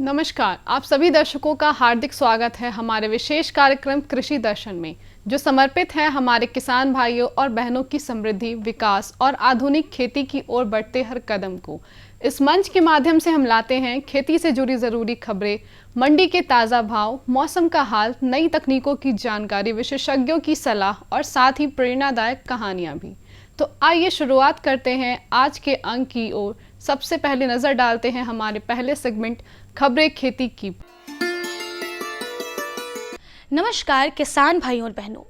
नमस्कार, आप सभी दर्शकों का हार्दिक स्वागत है हमारे विशेष कार्यक्रम कृषि दर्शन में, जो समर्पित है हमारे किसान भाइयों और बहनों की समृद्धि, विकास और आधुनिक खेती की ओर बढ़ते हर कदम को। इस मंच के माध्यम से हम लाते हैं खेती से जुड़ी जरूरी खबरें, मंडी के ताज़ा भाव, मौसम का हाल, नई तकनीकों की जानकारी, विशेषज्ञों की सलाह और साथ ही प्रेरणादायक कहानियाँ भी। तो आइए शुरुआत करते हैं आज के अंक की ओर। सबसे पहले नजर डालते हैं हमारे पहले सेगमेंट खबरें खेती की। नमस्कार किसान भाइयों और बहनों,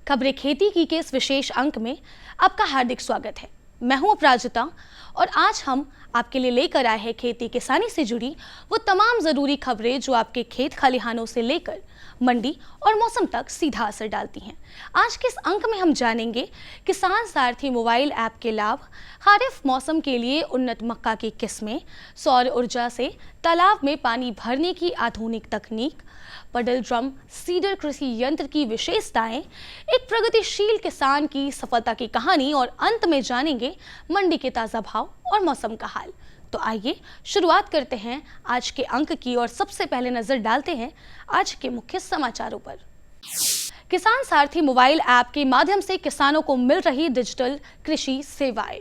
खबरें खेती की के इस विशेष अंक में आपका हार्दिक स्वागत है। मैं हूं अपराजिता और आज हम आपके लिए लेकर आए हैं खेती किसानी से जुड़ी वो तमाम ज़रूरी खबरें जो आपके खेत खलिहानों से लेकर मंडी और मौसम तक सीधा असर डालती हैं। आज के इस अंक में हम जानेंगे किसान सारथी मोबाइल ऐप के लाभ, खारिफ मौसम के लिए उन्नत मक्का की किस्में, सौर ऊर्जा से तालाब में पानी भरने की आधुनिक तकनीक, पडल ड्रम सीडर कृषि यंत्र की विशेषताएं, एक प्रगतिशील किसान की सफलता की कहानी और अंत में जानेंगे मंडी के ताज़ा भाव और मौसम का हाल। तो आइए शुरुआत करते हैं आज के अंक की और सबसे पहले नजर डालते हैं आज के मुख्य समाचारों पर। किसान सारथी मोबाइल ऐप के माध्यम से किसानों को मिल रही डिजिटल कृषि सेवाएं।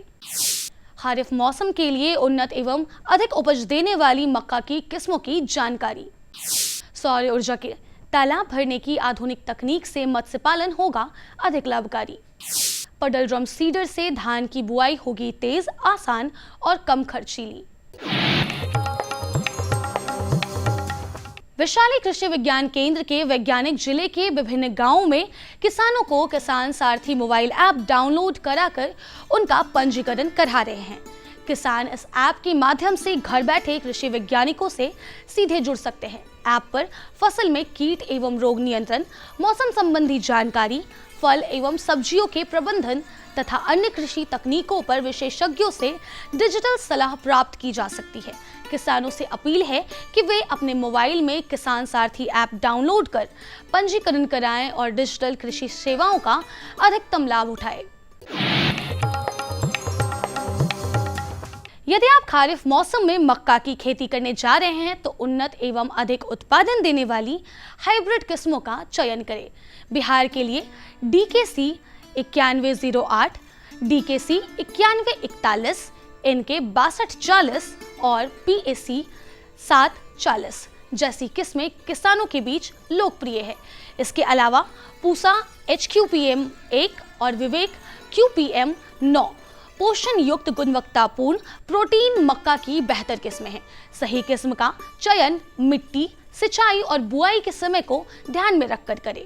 खारिफ मौसम के लिए उन्नत एवं अधिक उपज देने वाली मक्का की किस्मों की जानकारी। सौर ऊर्जा के तालाब भरने की आधुनिक तकनीक से मत्स्य पालन होगा अधिक लाभकारी। पडल ड्रम सीडर से धान की बुआई होगी तेज, आसान और कम खर्चीली। वैशाली कृषि विज्ञान केंद्र के वैज्ञानिक जिले के विभिन्न गांवों में किसानों को किसान सारथी मोबाइल ऐप डाउनलोड कराकर उनका पंजीकरण करा रहे हैं। किसान इस ऐप के माध्यम से घर बैठे कृषि वैज्ञानिकों से सीधे जुड़ सकते हैं। ऐप पर फसल में कीट एवं रोग नियंत्रण, मौसम संबंधी जानकारी, फल एवं सब्जियों के प्रबंधन तथा अन्य कृषि तकनीकों पर विशेषज्ञों से डिजिटल सलाह प्राप्त की जा सकती है। किसानों से अपील है कि वे अपने मोबाइल में किसान सारथी ऐप डाउनलोड कर पंजीकरण कराएं और डिजिटल कृषि सेवाओं का अधिकतम लाभ उठाएं। यदि आप खारिफ मौसम में मक्का की खेती करने जा रहे हैं तो उन्नत एवं अधिक उत्पादन देने वाली हाइब्रिड किस्मों का चयन करें। बिहार के लिए DKC 9108, DKC 9141, NK 6240 और PAC 740 जैसी किस्में किसानों के बीच लोकप्रिय है। इसके अलावा पूसा HQPM 1 और विवेक QPM 9 पोषण युक्त गुणवत्तापूर्ण प्रोटीन मक्का की बेहतर किस्में हैं। सही किस्म का चयन मिट्टी, सिंचाई और बुआई के समय को ध्यान में रखकर करें।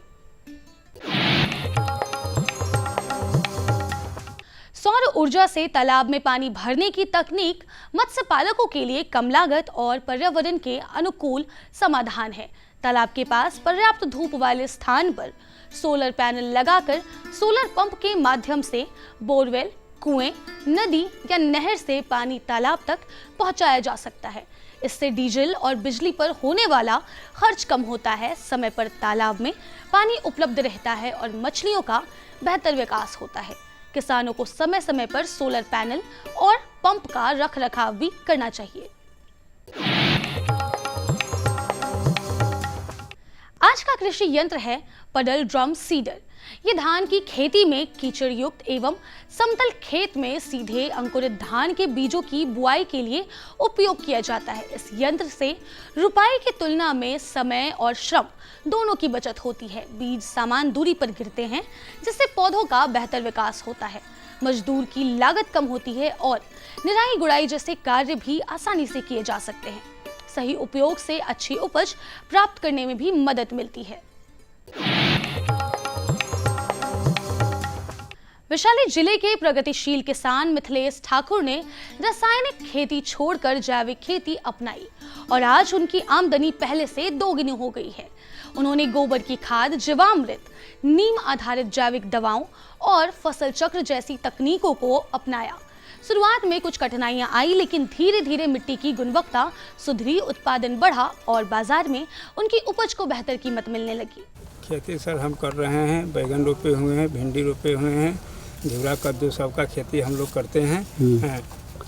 सौर ऊर्जा से तालाब में पानी भरने की तकनीक मत्स्य पालकों के लिए कम लागत और पर्यावरण के अनुकूल समाधान है। तालाब के पास पर्याप्त धूप वाले स्थान पर सोलर पैनल लगाकर सोलर पंप के माध्यम से बोरवेल, कुएं, नदी या नहर से पानी तालाब तक पहुंचाया जा सकता है। इससे डीजल और बिजली पर होने वाला खर्च कम होता है, समय पर तालाब में पानी उपलब्ध रहता है और मछलियों का बेहतर विकास होता है। किसानों को समय समय पर सोलर पैनल और पंप का रखरखाव भी करना चाहिए। आज का कृषि यंत्र है पडल ड्रम सीडर। ये धान की खेती में कीचड़ युक्त एवं समतल खेत में सीधे अंकुरित धान के बीजों की बुआई के लिए उपयोग किया जाता है। इस यंत्र से रुपाई की तुलना में समय और श्रम दोनों की बचत होती है। बीज समान दूरी पर गिरते हैं जिससे पौधों का बेहतर विकास होता है। मजदूर की लागत कम होती है और निराई गुड़ाई जैसे कार्य भी आसानी से किए जा सकते हैं। सही उपयोग से अच्छी उपज प्राप्त करने में भी मदद मिलती है। वैशाली जिले के प्रगतिशील किसान मिथिलेश ठाकुर ने रासायनिक खेती छोड़कर जैविक खेती अपनाई और आज उनकी आमदनी पहले से दोगुनी हो गई है। उन्होंने गोबर की खाद, जीवामृत, नीम आधारित जैविक दवाओं और फसल चक्र जैसी तकनीकों को अपनाया। शुरुआत में कुछ कठिनाइयां आई, लेकिन धीरे धीरे मिट्टी की गुणवत्ता सुधरी, उत्पादन बढ़ा और बाजार में उनकी उपज को बेहतर कीमत मिलने लगी। खेती सर हम कर रहे हैं, बैगन रोपे हुए हैं, भिंडी रोपे हुए हैं, घिवड़ा कद्दू सबका खेती हम लोग करते हैं।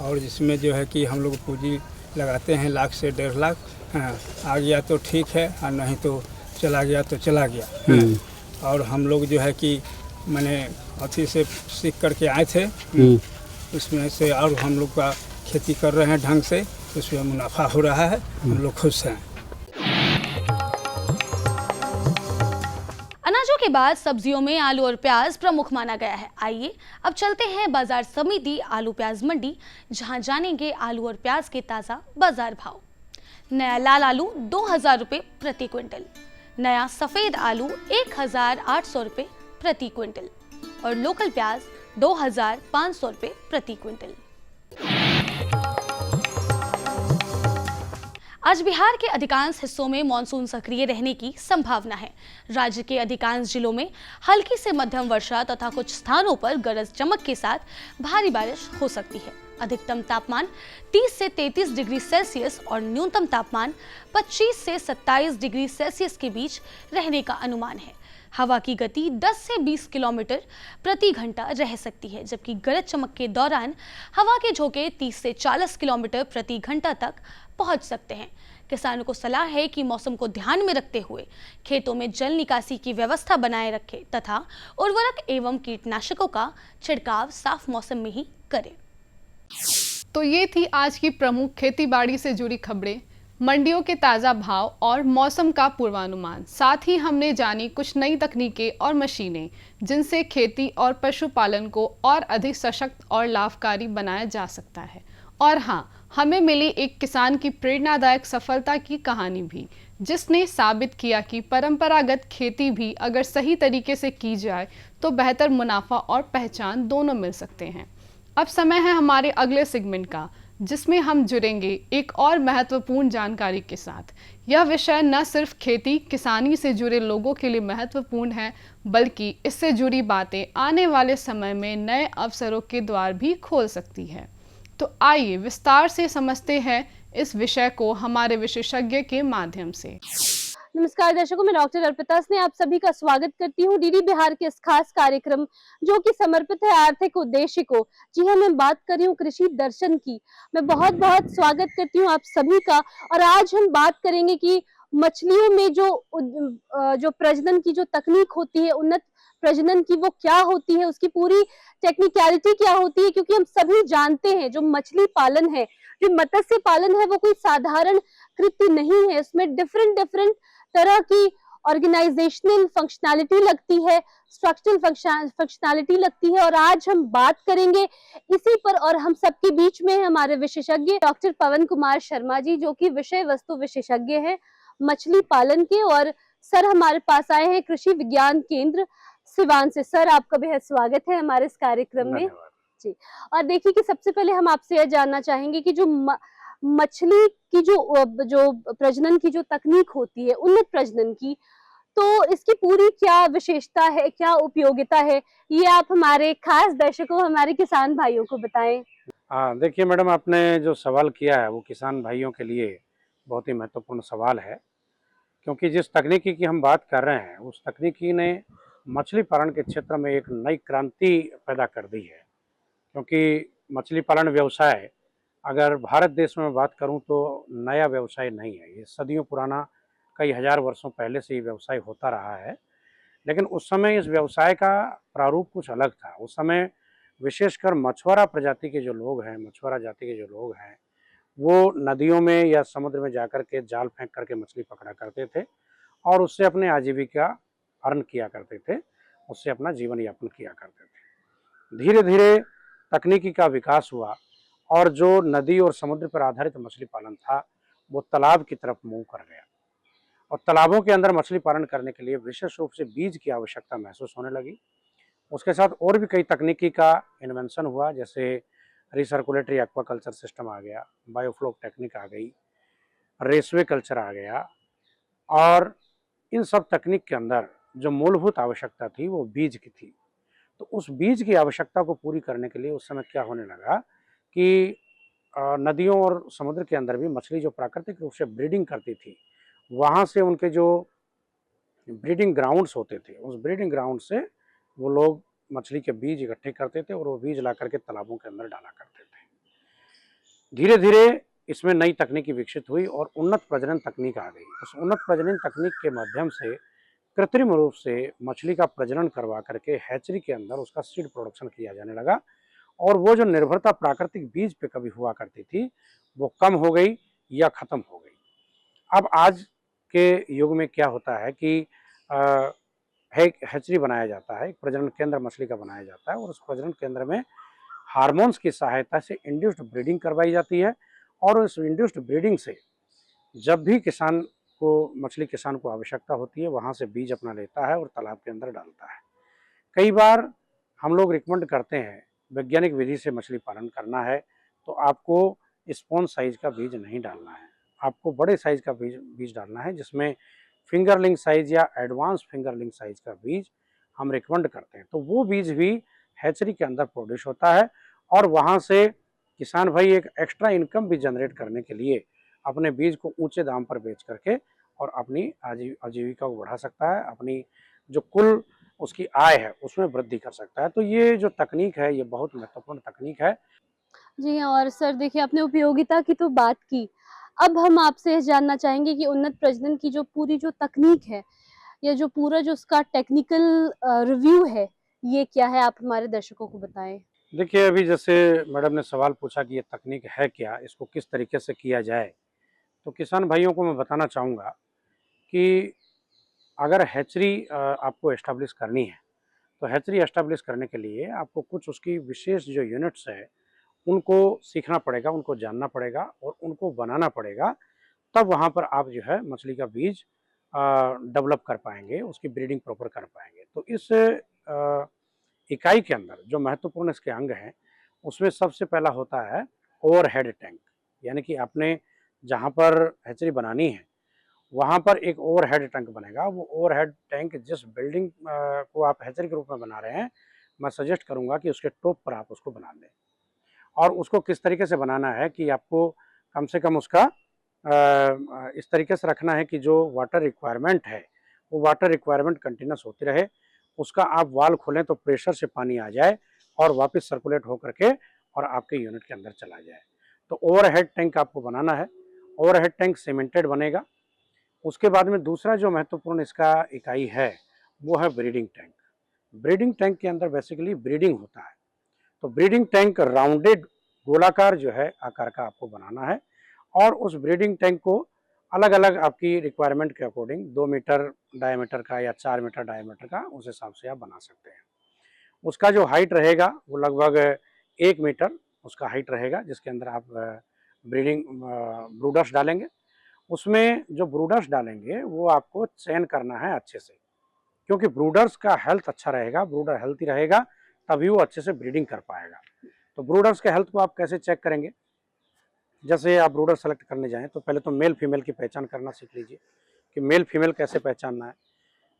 और जिसमें जो है कि हम लोग पूंजी लगाते हैं 1 लाख से 1.5 लाख हाँ, आ गया तो ठीक है और नहीं तो चला गया तो चला गया। हाँ, और हम लोग जो है कि मैंने अथी से सीख करके आए थे, उसमें से और हम लोग का खेती कर रहे हैं ढंग से, उसमें मुनाफा हो रहा है, हम लोग खुश हैं। अनाजों के बाद सब्जियों में आलू और प्याज प्रमुख माना गया है। आइए अब चलते हैं बाजार समिति आलू प्याज मंडी, जहां जानेंगे आलू और प्याज के ताजा बाजार भाव। नया लाल आलू 2000 रुपये प्रति क्विंटल, नया सफेद आलू 1800 रुपये प्रति क्विंटल और लोकल प्याज 2500 रुपये प्रति क्विंटल। आज बिहार के अधिकांश हिस्सों में मानसून सक्रिय रहने की संभावना है। राज्य के अधिकांश जिलों में हल्की से मध्यम वर्षा तथा कुछ स्थानों पर गरज चमक के साथ भारी बारिश हो सकती है। अधिकतम तापमान 30 से 33 डिग्री सेल्सियस और न्यूनतम तापमान 25 से 27 डिग्री सेल्सियस के बीच रहने का अनुमान है। हवा की गति 10 से 20 किलोमीटर प्रति घंटा रह सकती है, जबकि गरज चमक के दौरान हवा के झोंके 30 से 40 किलोमीटर प्रति घंटा तक पहुंच सकते हैं। किसानों को सलाह है कि मौसम को ध्यान में रखते हुए खेतों में जल निकासी की व्यवस्था बनाए रखें तथा उर्वरक एवं कीटनाशकों का छिड़काव साफ मौसम में ही करें। तो ये थी आज की प्रमुख खेतीबाड़ी से जुड़ी खबरें, मंडियों के ताज़ा भाव और मौसम का पूर्वानुमान। साथ ही हमने जानी कुछ नई तकनीकें और मशीनें जिनसे खेती और पशुपालन को और अधिक सशक्त और लाभकारी बनाया जा सकता है। और हाँ, हमें मिली एक किसान की प्रेरणादायक सफलता की कहानी भी, जिसने साबित किया कि परंपरागत खेती भी अगर सही तरीके से की जाए तो बेहतर मुनाफा और पहचान दोनों मिल सकते हैं। अब समय है हमारे अगले सेगमेंट का, जिसमें हम जुड़ेंगे एक और महत्वपूर्ण जानकारी के साथ। यह विषय न सिर्फ खेती किसानी से जुड़े लोगों के लिए महत्वपूर्ण है, बल्कि इससे जुड़ी बातें आने वाले समय में नए अवसरों के द्वार भी खोल सकती है। तो आइए विस्तार से समझते हैं इस विषय को हमारे विशेषज्ञ के माध्यम से। नमस्कार दर्शकों, मैं डॉक्टर अर्पिता ने आप सभी का स्वागत करती हूँ डीडी बिहार के इस खास कार्यक्रम जो कि समर्पित है आर्थिक उद्देश्य को। जी हाँ, मैं बात कर रही हूँ कृषि दर्शन की। मैं बहुत बहुत स्वागत करती हूँ आप सभी का। और आज हम बात करेंगे कि मछलियों में जो प्रजनन की जो तकनीक होती है, उन्नत प्रजनन की, वो क्या होती है, उसकी पूरी टेक्निकलिटी क्या होती है। क्योंकि हम सभी जानते हैं जो मछली पालन है, जो मत्स्य पालन है, वो कोई साधारण कृत्य नहीं है। उसमें डिफरेंट तरह की ऑर्गेनाइजेशनल फंक्शनैलिटी लगती है, स्ट्रक्चरल फंक्शनैलिटी लगती है। और आज हम बात करेंगे इसी पर। और हम सबके बीच में हमारे विशेषज्ञ डॉक्टर पवन कुमार शर्मा जी, जो कि विषय वस्तु विशेषज्ञ हैं मछली पालन के। और सर हमारे पास आए हैं कृषि विज्ञान केंद्र सिवान से। सर, आपका बेहद स्वागत है हमारे इस कार्यक्रम में जी। और देखिए कि सबसे पहले हम आपसे यह जानना चाहेंगे कि जो मछली की जो प्रजनन की जो तकनीक होती है, उन्नत प्रजनन की, तो इसकी पूरी क्या विशेषता है, क्या उपयोगिता है, ये आप हमारे खास दर्शकों, हमारे किसान भाइयों को बताएं। हाँ, देखिए मैडम, आपने जो सवाल किया है वो किसान भाइयों के लिए बहुत ही महत्वपूर्ण सवाल है। क्योंकि जिस तकनीकी की हम बात कर रहे हैं, उस तकनीकी ने मछली पालन के क्षेत्र में एक नई क्रांति पैदा कर दी है। क्योंकि मछली पालन व्यवसाय, अगर भारत देश में बात करूं तो नया व्यवसाय नहीं है। ये सदियों पुराना, कई हजार वर्षों पहले से ये व्यवसाय होता रहा है। लेकिन उस समय इस व्यवसाय का प्रारूप कुछ अलग था। उस समय विशेषकर मछुआरा प्रजाति के जो लोग हैं, मछुआरा जाति के जो लोग हैं, वो नदियों में या समुद्र में जाकर के जाल फेंक करके मछली पकड़ा करते थे और उससे अपने आजीविका अर्न किया करते थे, उससे अपना जीवन यापन किया करते थे। धीरे धीरे तकनीकी का विकास हुआ और जो नदी और समुद्र पर आधारित मछली पालन था वो तालाब की तरफ मूव कर गया। और तालाबों के अंदर मछली पालन करने के लिए विशेष रूप से बीज की आवश्यकता महसूस होने लगी। उसके साथ और भी कई तकनीकी का इन्वेंशन हुआ, जैसे रिसर्कुलेटरी एक्वाकल्चर सिस्टम आ गया, बायोफ्लोक टेक्निक आ गई, रेसवे कल्चर आ गया। और इन सब तकनीक के अंदर जो मूलभूत आवश्यकता थी वो बीज की थी। तो उस बीज की आवश्यकता को पूरी करने के लिए उस समय क्या होने लगा कि नदियों और समुद्र के अंदर भी मछली जो प्राकृतिक रूप से ब्रीडिंग करती थी, वहाँ से उनके जो ब्रीडिंग ग्राउंड्स होते थे, उस ब्रीडिंग ग्राउंड से वो लोग मछली के बीज इकट्ठे करते थे और वो बीज ला करके तालाबों के अंदर डाला करते थे। धीरे धीरे इसमें नई तकनीकी विकसित हुई और उन्नत प्रजनन तकनीक आ गई। उस उन्नत प्रजनन तकनीक के माध्यम से कृत्रिम रूप से मछली का प्रजनन करवा करके हैचरी के अंदर उसका सीड प्रोडक्शन किया जाने लगा और वो जो निर्भरता प्राकृतिक बीज पे कभी हुआ करती थी वो कम हो गई या खत्म हो गई। अब आज के युग में क्या होता है कि हैचरी बनाया जाता है, एक प्रजनन केंद्र मछली का बनाया जाता है और उस प्रजनन केंद्र में हार्मोन्स की सहायता से इंड्यूस्ड ब्रीडिंग करवाई जाती है और उस इंड्यूस्ड ब्रीडिंग से जब भी मछली किसान को आवश्यकता होती है वहाँ से बीज अपना लेता है और तालाब के अंदर डालता है। कई बार हम लोग रिकमेंड करते हैं वैज्ञानिक विधि से मछली पालन करना है तो आपको स्पॉन्ज साइज का बीज नहीं डालना है, आपको बड़े साइज का बीज डालना है जिसमें फिंगरलिंग साइज या एडवांस फिंगरलिंग साइज का बीज हम रिकमेंड करते हैं। तो वो बीज भी हैचरी के अंदर प्रोड्यूस होता है और वहाँ से किसान भाई एक एक्स्ट्रा इनकम भी जनरेट करने के लिए अपने बीज को ऊंचे दाम पर बेच करके और अपनी आजीविका को बढ़ा सकता है, अपनी जो कुल उसकी आय है उसमें वृद्धि कर सकता है। तो ये जो तकनीक है ये बहुत महत्वपूर्ण तकनीक है। जी हाँ, और सर देखिए आपने उपयोगिता की तो बात की, अब हम आपसे जानना चाहेंगे कि उन्नत प्रजनन की जो पूरी जो तकनीक है या जो पूरा जो उसका टेक्निकल रिव्यू है ये क्या है, आप हमारे दर्शकों को बताएं। देखिए अभी जैसे मैडम ने सवाल पूछा कि ये तकनीक है क्या, इसको किस तरीके से किया जाए, तो किसान भाइयों को मैं बताना चाहूँगा कि अगर हैचरी आपको एस्टेब्लिश करनी है तो हैचरी एस्टेब्लिश करने के लिए आपको कुछ उसकी विशेष जो यूनिट्स है उनको सीखना पड़ेगा, उनको जानना पड़ेगा और उनको बनाना पड़ेगा। तब वहाँ पर आप जो है मछली का बीज डेवलप कर पाएंगे, उसकी ब्रीडिंग प्रॉपर कर पाएंगे। तो इस इकाई के अंदर जो महत्वपूर्ण इसके अंग हैं उसमें सबसे पहला होता है ओवरहेड टैंक, यानी कि आपने जहाँ पर हैचरी बनानी है वहाँ पर एक ओवरहेड टैंक बनेगा। वो ओवरहेड टैंक जिस बिल्डिंग को आप हैचरी के रूप में बना रहे हैं मैं सजेस्ट करूँगा कि उसके टॉप पर आप उसको बना दें। और उसको किस तरीके से बनाना है कि आपको कम से कम उसका इस तरीके से रखना है कि जो वाटर रिक्वायरमेंट है वो वाटर रिक्वायरमेंट कंटिन्यूस होती रहे, उसका आप वाल खोलें तो प्रेशर से पानी आ जाए और वापस सर्कुलेट हो करके और आपके यूनिट के अंदर चला जाए। तो ओवरहेड टैंक आपको बनाना है, ओवरहेड टैंक सीमेंटेड बनेगा। उसके बाद में दूसरा जो महत्वपूर्ण इसका इकाई है वो है ब्रीडिंग टैंक। ब्रीडिंग टैंक के अंदर बेसिकली ब्रीडिंग होता है। तो ब्रीडिंग टैंक राउंडेड गोलाकार जो है आकार का आपको बनाना है और उस ब्रीडिंग टैंक को अलग अलग आपकी रिक्वायरमेंट के अकॉर्डिंग 2 मीटर डायमीटर का या 4 मीटर डायमीटर का उस हिसाब से आप बना सकते हैं। उसका जो हाइट रहेगा वो लगभग 1 मीटर उसका हाइट रहेगा, जिसके अंदर आप ब्रूडर्स डालेंगे। उसमें जो ब्रूडर्स डालेंगे वो आपको चयन करना है अच्छे से, क्योंकि ब्रूडर्स का हेल्थ अच्छा रहेगा, ब्रूडर हेल्थी रहेगा तभी वो अच्छे से ब्रीडिंग कर पाएगा। तो ब्रूडर्स के हेल्थ को आप कैसे चेक करेंगे, जैसे आप ब्रूडर सेलेक्ट करने जाएं तो पहले तो मेल फीमेल की पहचान करना सीख लीजिए कि मेल फीमेल कैसे पहचानना है।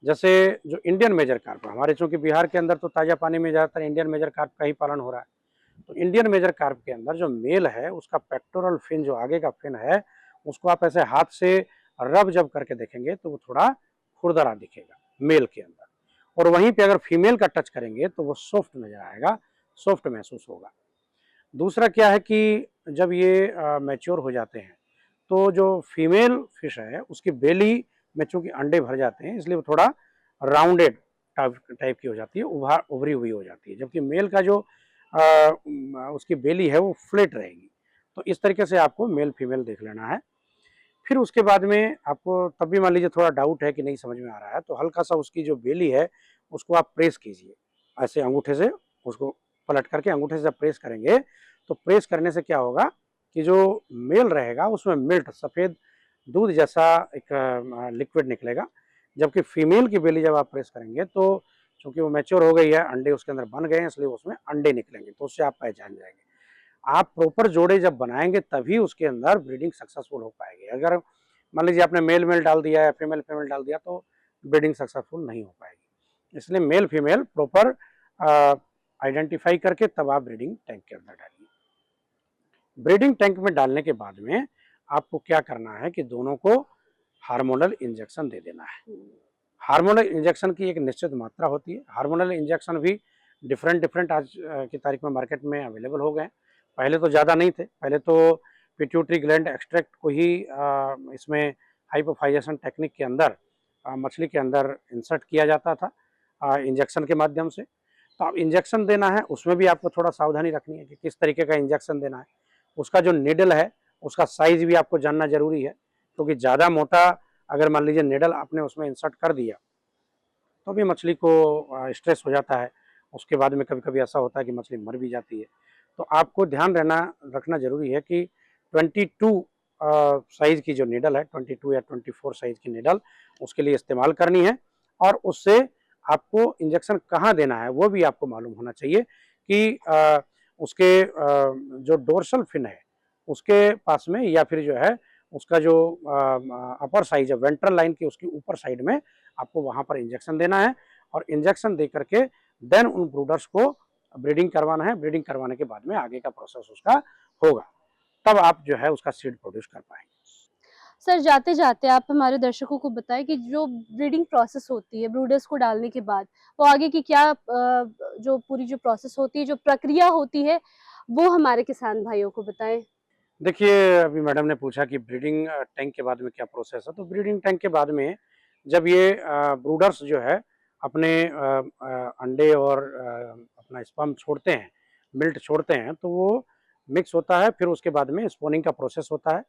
जैसे जो इंडियन मेजर कार्प, हमारे चूँकि बिहार के अंदर तो ताज़ा पानी में ज़्यादातर इंडियन मेजर कार्प का ही पालन हो रहा है, तो इंडियन मेजर कार्प के अंदर जो मेल है उसका पेक्टोरल फिन, जो आगे का फिन है, उसको आप ऐसे हाथ से रब जब करके देखेंगे तो वो थोड़ा खुरदरा दिखेगा मेल के अंदर, और वहीं पे अगर फीमेल का टच करेंगे तो वो सॉफ्ट नजर आएगा, सॉफ्ट महसूस होगा। दूसरा क्या है कि जब ये मैच्योर हो जाते हैं तो जो फीमेल फिश है उसकी बेली में चूँकि अंडे भर जाते हैं इसलिए वो थोड़ा राउंडेड टाइप की हो जाती है, उभरी हुई हो जाती है, जबकि मेल का जो उसकी बेली है वो फ्लैट रहेगी। तो इस तरीके से आपको मेल फीमेल देख लेना है। फिर उसके बाद में आपको तब भी मान लीजिए थोड़ा डाउट है कि नहीं समझ में आ रहा है तो हल्का सा उसकी जो बेली है उसको आप प्रेस कीजिए, ऐसे अंगूठे से उसको पलट करके अंगूठे से जब प्रेस करेंगे तो प्रेस करने से क्या होगा कि जो मेल रहेगा उसमें मिल्ट सफ़ेद दूध जैसा एक लिक्विड निकलेगा, जबकि फीमेल की बेली जब आप प्रेस करेंगे तो चूँकि वो मैच्योर हो गई है, अंडे उसके अंदर बन गए हैं, इसलिए उसमें अंडे निकलेंगे, तो उससे आप पहचान जाएंगे। आप प्रॉपर जोड़े जब बनाएंगे तभी उसके अंदर ब्रीडिंग सक्सेसफुल हो पाएगी। अगर मान लीजिए आपने मेल मेल डाल दिया या फीमेल फीमेल डाल दिया तो ब्रीडिंग सक्सेसफुल नहीं हो पाएगी। इसलिए मेल फीमेल प्रॉपर आइडेंटिफाई करके तब आप ब्रीडिंग टैंक के अंदर डालिए। ब्रीडिंग टैंक में डालने के बाद में आपको क्या करना है कि दोनों को हार्मोनल इंजेक्शन दे देना है। हार्मोनल इंजेक्शन की एक निश्चित मात्रा होती है। हार्मोनल इंजेक्शन भी डिफरेंट आज की तारीख में मार्केट में अवेलेबल हो गए। पहले तो ज़्यादा नहीं थे, पहले तो पिट्यूटरी ग्लैंड एक्सट्रैक्ट को ही इसमें हाइपोफाइजेशन टेक्निक के अंदर मछली के अंदर इंसर्ट किया जाता था इंजेक्शन के माध्यम से। तो अब इंजेक्शन देना है, उसमें भी आपको थोड़ा सावधानी रखनी है कि किस तरीके का इंजेक्शन देना है। उसका जो निडल है उसका साइज भी आपको जानना जरूरी है, क्योंकि ज़्यादा मोटा अगर मान लीजिए निडल आपने उसमें इंसर्ट कर दिया तो भी मछली को स्ट्रेस हो जाता है। उसके बाद में कभी कभी ऐसा होता है कि मछली मर भी जाती है। तो आपको ध्यान रखना जरूरी है कि 22 साइज की जो निडल है, 22 या 24 साइज की निडल उसके लिए इस्तेमाल करनी है। और उससे आपको इंजेक्शन कहाँ देना है वो भी आपको मालूम होना चाहिए कि उसके जो डोर्सल फिन है उसके पास में, या फिर जो है उसका जो अपर साइज है वेंट्रल लाइन की उसकी ऊपर साइड में आपको वहाँ पर इंजेक्शन देना है। और इंजेक्शन दे करके देन उन ब्रूडर्स को ब्रीडिंग करवाना है। ब्रीडिंग करवाने के बाद में आगे का प्रोसेस उसका होगा, तब आप जो है उसका सीड प्रोड्यूस कर पाएंगे। सर, जाते जाते आप हमारे दर्शकों को बताएं कि जो ब्रीडिंग प्रोसेस होती है ब्रूडर्स को डालने के बाद, वो आगे की क्या जो पूरी जो प्रोसेस होती है, जो प्रक्रिया होती है, वो हमारे किसान भाइयों को बताएं। देखिए, अभी मैडम ने पूछा कि ब्रीडिंग टैंक के बाद में क्या प्रोसेस है। तो ब्रीडिंग टैंक के बाद में जब ये ब्रूडर्स जो है अपने अंडे और अपना स्पर्म छोड़ते हैं, मिल्ट छोड़ते हैं, तो वो मिक्स होता है। फिर उसके बाद में स्पॉनिंग का प्रोसेस होता है,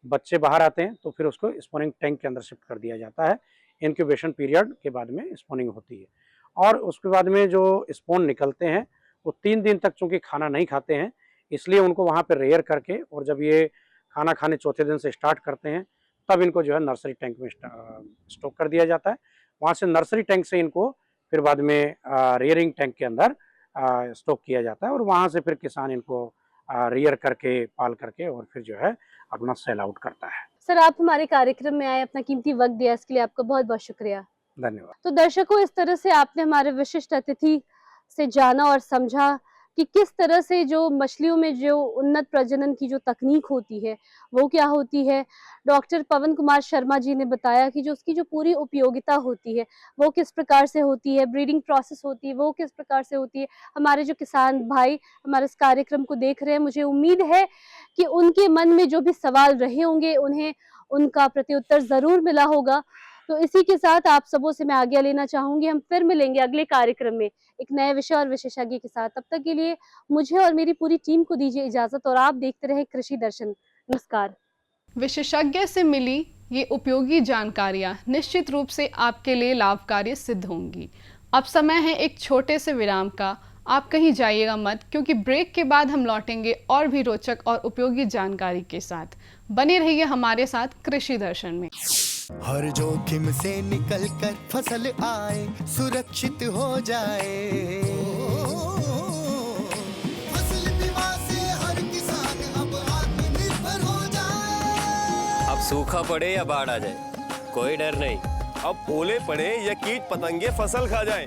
बच्चे बाहर आते हैं तो फिर उसको स्पॉनिंग टैंक के अंदर शिफ्ट कर दिया जाता है। इंक्यूबेशन पीरियड के बाद में स्पॉनिंग होती है। और उसके बाद में जो स्पॉन निकलते हैं वो 3 दिन तक चूँकि खाना नहीं खाते हैं, इसलिए उनको वहाँ पे रेयर करके, और जब ये खाना खाने चौथे दिन से स्टार्ट करते हैं तब इनको जो है नर्सरी टैंक में स्टॉक कर दिया जाता है। वहाँ से नर्सरी टैंक से इनको फिर बाद में रेयरिंग टैंक के अंदर स्टॉक किया जाता है। और वहाँ से फिर किसान इनको रेयर करके, पाल करके और फिर जो है अपना सेल आउट करता है। सर, आप हमारे कार्यक्रम में आए, अपना कीमती वक्त दिया, इसके लिए आपका बहुत बहुत शुक्रिया। धन्यवाद। तो दर्शकों, इस तरह से आपने हमारे विशिष्ट अतिथि से जाना और समझा कि किस तरह से जो मछलियों में जो उन्नत प्रजनन की जो तकनीक होती है वो क्या होती है। डॉक्टर पवन कुमार शर्मा जी ने बताया कि जो उसकी जो पूरी उपयोगिता होती है वो किस प्रकार से होती है, ब्रीडिंग प्रोसेस होती है वो किस प्रकार से होती है। हमारे जो किसान भाई हमारे इस कार्यक्रम को देख रहे हैं, मुझे उम्मीद है कि उनके मन में जो भी सवाल रहे होंगे उन्हें उनका प्रत्युत्तर जरूर मिला होगा। तो इसी के साथ आप सबों से मैं आज्ञा लेना चाहूंगी। हम फिर मिलेंगे अगले कार्यक्रम में एक नए विषय और विशेषज्ञ के साथ। तब तक के लिए मुझे और मेरी पूरी टीम को दीजिए इजाजत, और आप देखते रहे कृषि दर्शन। नमस्कार। विशेषज्ञ से मिली ये उपयोगी जानकारियां निश्चित रूप से आपके लिए लाभकारी सिद्ध होंगी। अब समय है एक छोटे से विराम का। आप कहीं जाइएगा मत, क्योंकि ब्रेक के बाद हम लौटेंगे और भी रोचक और उपयोगी जानकारी के साथ। बने रहिए हमारे साथ कृषि दर्शन में। हर जोखिम से निकल कर फसल आए, सुरक्षित हो जाए। फसल बीमा से हर किसान अब आत्मनिर्भर हो जाए। अब सूखा पड़े या बाढ़ आ जाए, कोई डर नहीं। अब ओले पड़े या कीट पतंगे फसल खा जाए,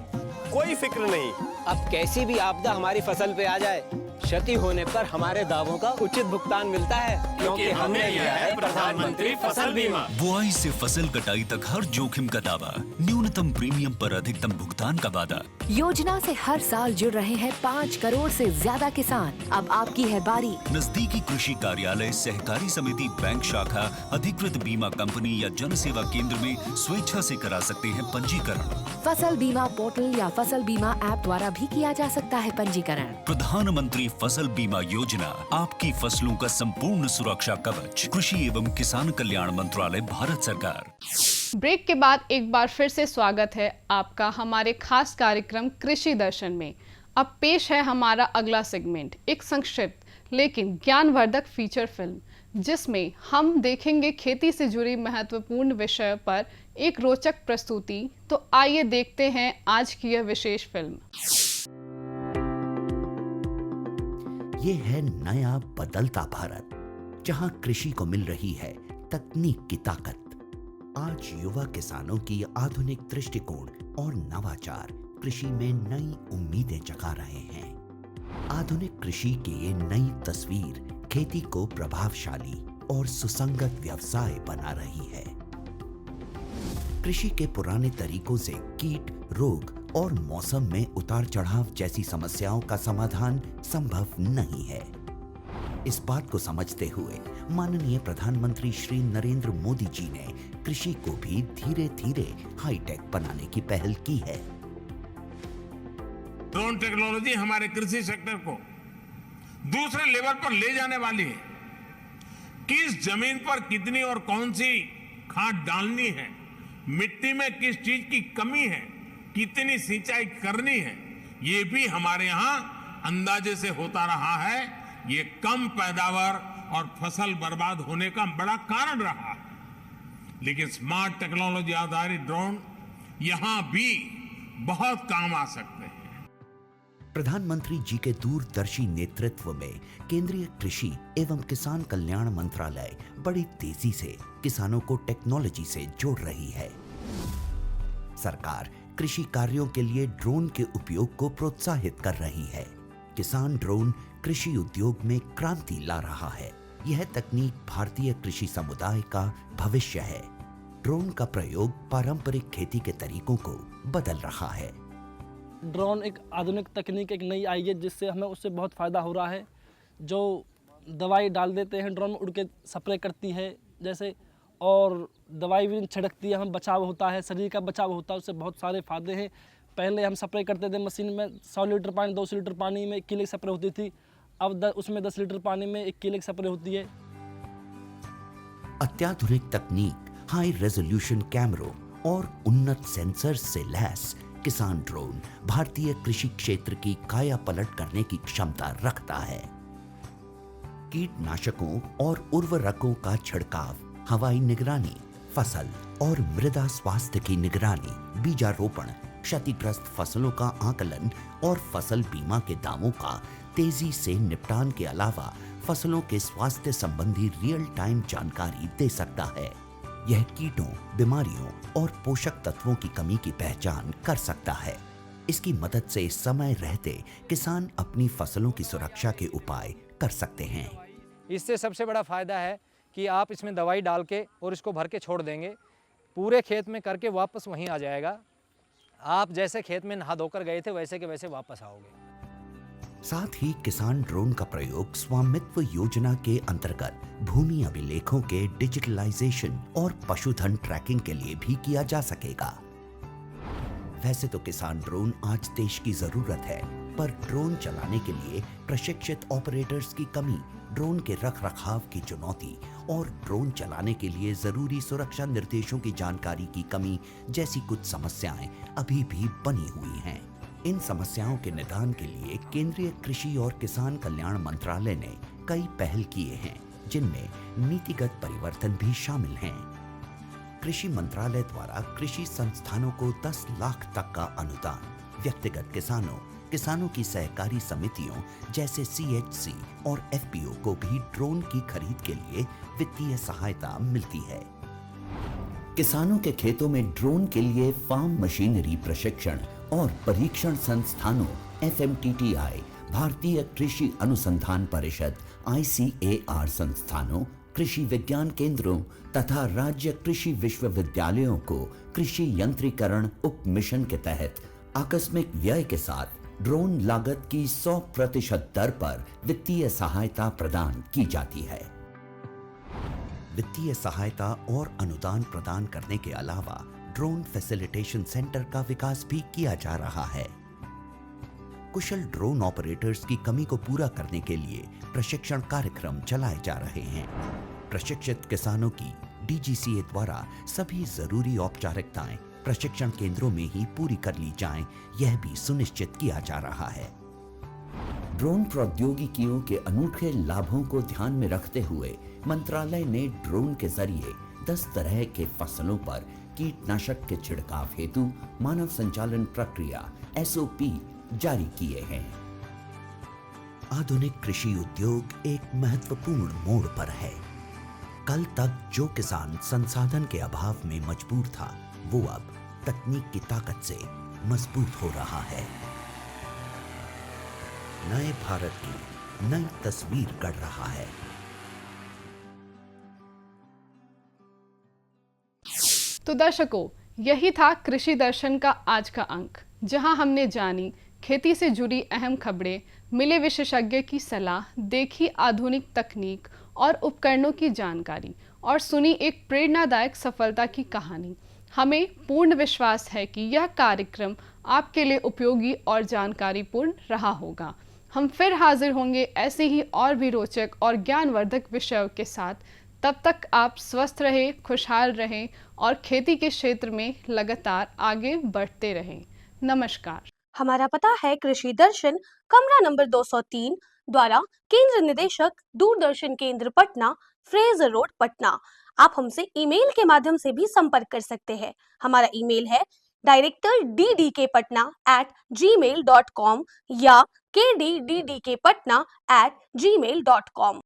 कोई फिक्र नहीं। अब कैसी भी आपदा हमारी फसल पे आ जाए, क्षति होने पर हमारे दावों का उचित भुगतान मिलता है, क्योंकि हमने लिया है प्रधानमंत्री फसल बीमा। बुआई से फसल कटाई तक हर जोखिम का दावा, न्यूनतम प्रीमियम पर अधिकतम भुगतान का वादा। योजना से हर साल जुड़ रहे हैं 5 करोड़ से ज्यादा किसान। अब आपकी है बारी। नजदीकी कृषि कार्यालय, सहकारी समिति, बैंक शाखा, अधिकृत बीमा कंपनी या जन सेवा केंद्र में स्वेच्छा से करा सकते हैं पंजीकरण। फसल बीमा पोर्टल या फसल बीमा ऐप द्वारा भी किया जा सकता है पंजीकरण। प्रधानमंत्री फसल बीमा योजना, आपकी फसलों का संपूर्ण सुरक्षा कवच। कृषि एवं किसान कल्याण मंत्रालय, भारत सरकार। ब्रेक के बाद एक बार फिर से स्वागत है आपका हमारे खास कार्यक्रम कृषि दर्शन में। अब पेश है हमारा अगला सेगमेंट, एक संक्षिप्त लेकिन ज्ञानवर्धक फीचर फिल्म, जिसमें हम देखेंगे खेती से जुड़ी महत्वपूर्ण विषय पर एक रोचक प्रस्तुति। तो आइए देखते हैं आज की यह विशेष फिल्म। ये है नया बदलता भारत, जहां कृषि को मिल रही है तकनीक की ताकत। आज युवा किसानों की आधुनिक दृष्टिकोण और नवाचार कृषि में नई उम्मीदें जगा रहे हैं। आधुनिक कृषि की ये नई तस्वीर खेती को प्रभावशाली और सुसंगत व्यवसाय बना रही है। कृषि के पुराने तरीकों से कीट, रोग और मौसम में उतार चढ़ाव जैसी समस्याओं का समाधान संभव नहीं है। इस बात को समझते हुए माननीय प्रधानमंत्री श्री नरेंद्र मोदी जी ने कृषि को भी धीरे धीरे हाईटेक बनाने की पहल की है। ड्रोन टेक्नोलॉजी हमारे कृषि सेक्टर को दूसरे लेवल पर ले जाने वाली है। किस जमीन पर कितनी और कौन सी खाद डालनी है, मिट्टी में किस चीज की कमी है, कितनी सिंचाई करनी है, ये भी हमारे यहाँ अंदाजे से होता रहा है। ये कम पैदावार और फसल बर्बाद होने का बड़ा कारण रहा है। लेकिन स्मार्ट टेक्नोलॉजी आधारित ड्रोन यहां भी बहुत काम आ सकते हैं। प्रधानमंत्री जी के दूरदर्शी नेतृत्व में केंद्रीय कृषि एवं किसान कल्याण मंत्रालय बड़ी तेजी से किसानों को टेक्नोलॉजी से जोड़ रही है। सरकार कृषि कार्यों के लिए ड्रोन के उपयोग को प्रोत्साहित कर रही है। किसान ड्रोन कृषि उद्योग में क्रांति ला रहा है। यह तकनीक भारतीय कृषि समुदाय का भविष्य है। ड्रोन का प्रयोग पारंपरिक खेती के तरीकों को बदल रहा है। ड्रोन एक आधुनिक तकनीक एक नई आई है, जिससे हमें उससे बहुत फ़ायदा हो रहा है। जो दवाई डाल देते हैं ड्रोन में उड़ के स्प्रे करती है जैसे, और दवाई भी छिड़कती है, हमें बचाव होता है, शरीर का बचाव होता है, उससे बहुत सारे फ़ायदे हैं। पहले हम स्प्रे करते थे मशीन में 100 लीटर पानी 200 लीटर पानी में 1 किलो स्प्रे होती थी, अब उसमें 10 लीटर पानी में 1 किलो स्प्रे होती है। अत्याधुनिक तकनीक, हाई रेजोल्यूशन कैमरों और उन्नत सेंसर से लैस किसान ड्रोन भारतीय कृषि क्षेत्र की काया पलट करने की क्षमता रखता है। कीटनाशकों और उर्वरकों का छिड़काव, हवाई निगरानी, फसल और मृदा स्वास्थ्य की निगरानी, बीजारोपण, क्षतिग्रस्त फसलों का आकलन और फसल बीमा के दावों का तेजी से निपटान के अलावा फसलों के स्वास्थ्य संबंधी रियल टाइम जानकारी दे सकता है। यह कीटों, बीमारियों और पोषक तत्वों की कमी की पहचान कर सकता है। इसकी मदद से समय रहते किसान अपनी फसलों की सुरक्षा के उपाय कर सकते हैं। इससे सबसे बड़ा फायदा है कि आप इसमें दवाई डाल के और इसको भर के छोड़ देंगे, पूरे खेत में करके वापस वहीं आ जाएगा। आप जैसे खेत में नहा धोकर गए थे वैसे के वैसे वापस आओगे। साथ ही किसान ड्रोन का प्रयोग स्वामित्व योजना के अंतर्गत भूमि अभिलेखों के डिजिटलाइजेशन और पशुधन ट्रैकिंग के लिए भी किया जा सकेगा। वैसे तो किसान ड्रोन आज देश की जरूरत है, पर ड्रोन चलाने के लिए प्रशिक्षित ऑपरेटर्स की कमी, ड्रोन के रखरखाव की चुनौती और ड्रोन चलाने के लिए जरूरी सुरक्षा निर्देशों की जानकारी की कमी जैसी कुछ समस्याएं अभी भी बनी हुई हैं। इन समस्याओं के निदान के लिए केंद्रीय कृषि और किसान कल्याण मंत्रालय ने कई पहल किए हैं, जिनमें नीतिगत परिवर्तन भी शामिल हैं। कृषि मंत्रालय द्वारा कृषि संस्थानों को 10 लाख तक का अनुदान, व्यक्तिगत किसानों की सहकारी समितियों जैसे CHC और FPO को भी ड्रोन की खरीद के लिए वित्तीय सहायता मिलती है। किसानों के खेतों में ड्रोन के लिए फार्म मशीनरी प्रशिक्षण और परीक्षण संस्थानों FMTTI, भारतीय कृषि अनुसंधान परिषद ICAR संस्थानों, कृषि विज्ञान केंद्रों तथा राज्य कृषि विश्वविद्यालयों को कृषि यंत्रीकरण उप मिशन के तहत आकस्मिक व्यय के साथ ड्रोन लागत की 100% दर पर वित्तीय सहायता प्रदान की जाती है। वित्तीय सहायता और अनुदान प्रदान करने के अलावा ड्रोन फैसिलिटेशन सेंटर का विकास भी किया जा रहा है। कुशल ड्रोन ऑपरेटर्स की कमी को पूरा करने के लिए प्रशिक्षण कार्यक्रम चलाए जा रहे हैं। प्रशिक्षित किसानों की DGCA द्वारा सभी जरूरी औपचारिकताएं प्रशिक्षण केंद्रों में ही पूरी कर ली जाएं, यह भी सुनिश्चित किया जा रहा है। ड्रोन प्रौद्योगिकियों के अनूठे लाभों को ध्यान में रखते हुए मंत्रालय ने ड्रोन के जरिए 10 तरह के फसलों पर कीटनाशक के छिड़काव हेतु मानव संचालन प्रक्रिया SOP जारी किए हैं। आधुनिक कृषि उद्योग एक महत्वपूर्ण मोड़ पर है। कल तक जो किसान संसाधन के अभाव में मजबूर था, वो अब तकनीक की ताकत से मजबूत हो रहा है। नए भारत की नई तस्वीर गढ़ रहा है। तो दर्शकों, यही था कृषि दर्शन का आज का अंक, जहां हमने जानी खेती से जुड़ी अहम खबरें, मिले विशेषज्ञ की सलाह, देखी आधुनिक तकनीक और उपकरणों की जानकारी और सुनी एक प्रेरणादायक सफलता की कहानी। हमें पूर्ण विश्वास है कि यह कार्यक्रम आपके लिए उपयोगी और जानकारीपूर्ण रहा होगा। हम फिर हाजिर होंगे ऐसे ही और भी रोचक और ज्ञानवर्धक विषयों के साथ। तब तक आप स्वस्थ रहें, खुशहाल रहें और खेती के क्षेत्र में लगातार आगे बढ़ते रहें। नमस्कार। हमारा पता है कृषि दर्शन, कमरा नंबर 203, द्वारा केंद्र निदेशक, दूरदर्शन केंद्र पटना, फ्रेजर रोड, पटना। आप हमसे ईमेल के माध्यम से भी संपर्क कर सकते हैं। हमारा ईमेल है directorddkpatna@gmail.com या kddkpatna@gmail.com।